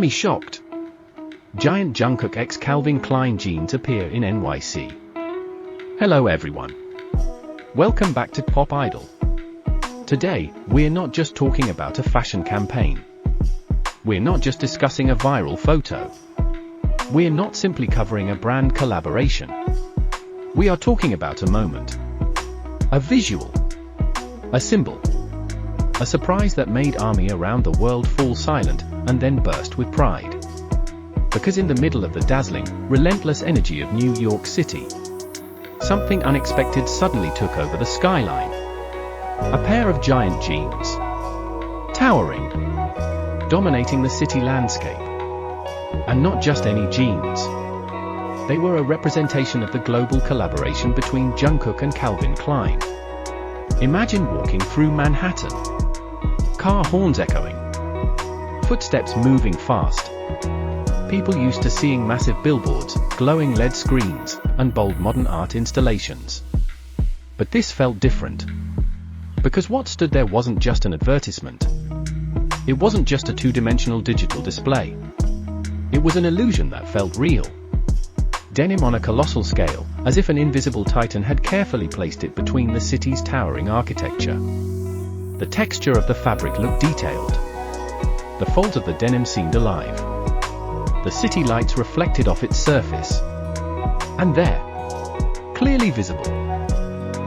ARMY shocked. Giant Jungkook x Calvin Klein jeans appear in NYC. Hello everyone. Welcome back to Pop Idol. Today, we're not just talking about a fashion campaign. We're not just discussing a viral photo. We're not simply covering a brand collaboration. We are talking about a moment. A visual. A symbol. A surprise that made ARMY around the world fall silent and then burst with pride. Because in the middle of the dazzling, relentless energy of New York City, something unexpected suddenly took over the skyline. A pair of giant jeans. Towering. Dominating the city landscape. And not just any jeans. They were a representation of the global collaboration between Jungkook and Calvin Klein. Imagine walking through Manhattan. Car horns echoing. Footsteps moving fast. People used to seeing massive billboards, glowing LED screens, and bold modern art installations. But this felt different. Because what stood there wasn't just an advertisement. It wasn't just a two-dimensional digital display. It was an illusion that felt real. Denim on a colossal scale, as if an invisible titan had carefully placed it between the city's towering architecture. The texture of the fabric looked detailed. The folds of the denim seemed alive. The city lights reflected off its surface. And there, clearly visible,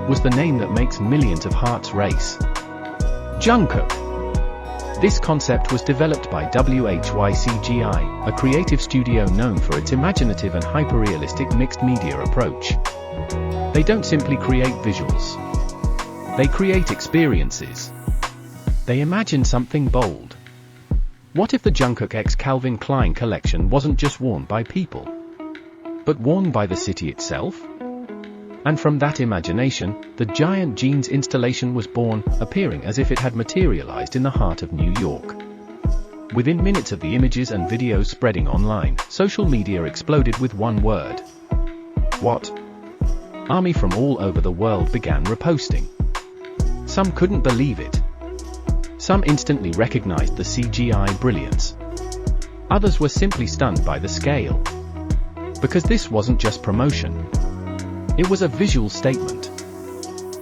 was the name that makes millions of hearts race. Jungkook. This concept was developed by WHYCGI, a creative studio known for its imaginative and hyper-realistic mixed-media approach. They don't simply create visuals. They create experiences. They imagine something bold. What if the Jungkook x Calvin Klein collection wasn't just worn by people, but worn by the city itself? And from that imagination, the giant jeans installation was born, appearing as if it had materialized in the heart of New York. Within minutes of the images and videos spreading online, social media exploded with one word. What? ARMY from all over the world began reposting. Some couldn't believe it. Some instantly recognized the CGI brilliance. Others were simply stunned by the scale. Because this wasn't just promotion. It was a visual statement.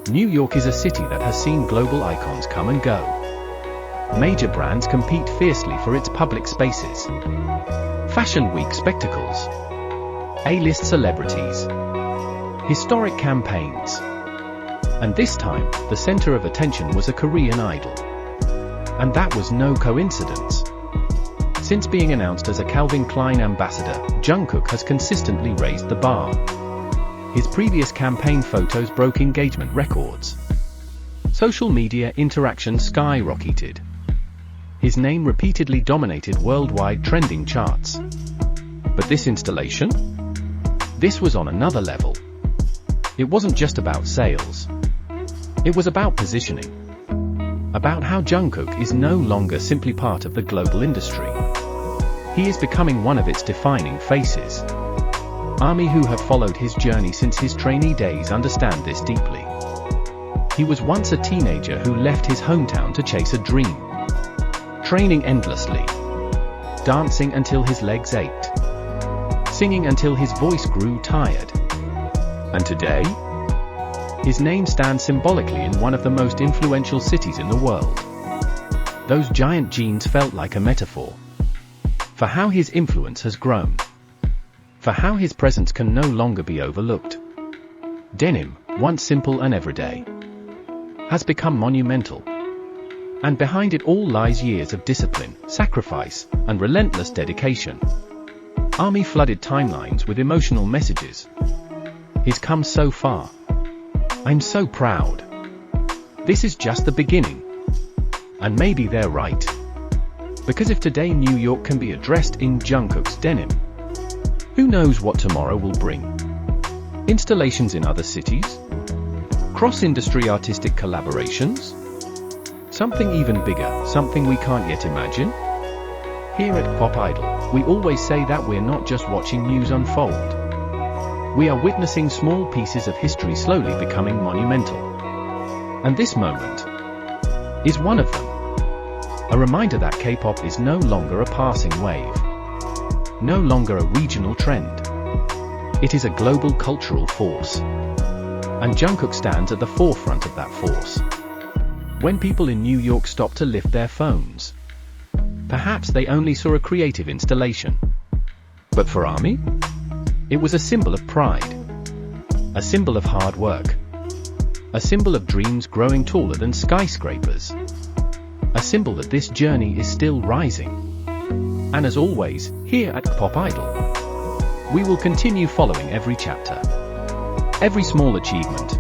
New York is a city that has seen global icons come and go. Major brands compete fiercely for its public spaces. Fashion Week spectacles. A-list celebrities. Historic campaigns. And this time, the center of attention was a Korean idol. And that was no coincidence. Since being announced as a Calvin Klein ambassador, Jungkook has consistently raised the bar. His previous campaign photos broke engagement records. Social media interaction skyrocketed. His name repeatedly dominated worldwide trending charts. But this installation? This was on another level. It wasn't just about sales. It was about positioning. About how Jungkook is no longer simply part of the global industry. He is becoming one of its defining faces. ARMY who have followed his journey since his trainee days understand this deeply. He was once a teenager who left his hometown to chase a dream. Training endlessly. Dancing until his legs ached. Singing until his voice grew tired. And today? His name stands symbolically in one of the most influential cities in the world. Those giant jeans felt like a metaphor. For how his influence has grown. For how his presence can no longer be overlooked. Denim, once simple and everyday, has become monumental. And behind it all lies years of discipline, sacrifice, and relentless dedication. ARMY flooded timelines with emotional messages. He's come so far. I'm so proud. This is just the beginning. And maybe they're right. Because if today New York can be addressed in Jungkook's denim, who knows what tomorrow will bring? Installations in other cities? Cross-industry artistic collaborations? Something even bigger, something we can't yet imagine? Here at Pop Idol, we always say that we're not just watching news unfold. We are witnessing small pieces of history slowly becoming monumental. And this moment is one of them. A reminder that K-pop is no longer a passing wave. no longer a regional trend. It is a global cultural force. And Jungkook stands at the forefront of that force. When people in New York stop to lift their phones, perhaps they only saw a creative installation. But for ARMY, it was a symbol of pride, a symbol of hard work, a symbol of dreams growing taller than skyscrapers, a symbol that this journey is still rising. And as always, here at Kpop Idol, we will continue following every chapter, every small achievement,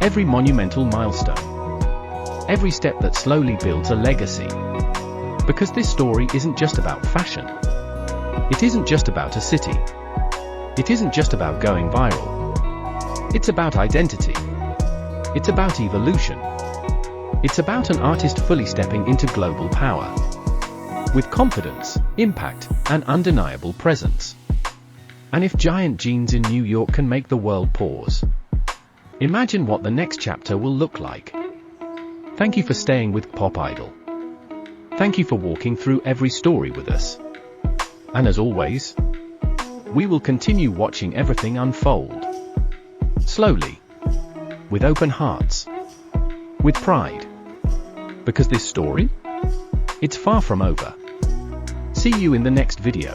every monumental milestone, every step that slowly builds a legacy. Because this story isn't just about fashion. It isn't just about a city. It isn't just about going viral. It's about identity. It's about evolution. It's about an artist fully stepping into global power, with confidence, impact, and undeniable presence. And if giant jeans in New York can make the world pause, imagine what the next chapter will look like. Thank you for staying with Kpop Idol. Thank you for walking through every story with us. And as always, we will continue watching everything unfold. Slowly. With open hearts. With pride. Because this story? It's far from over. See you in the next video.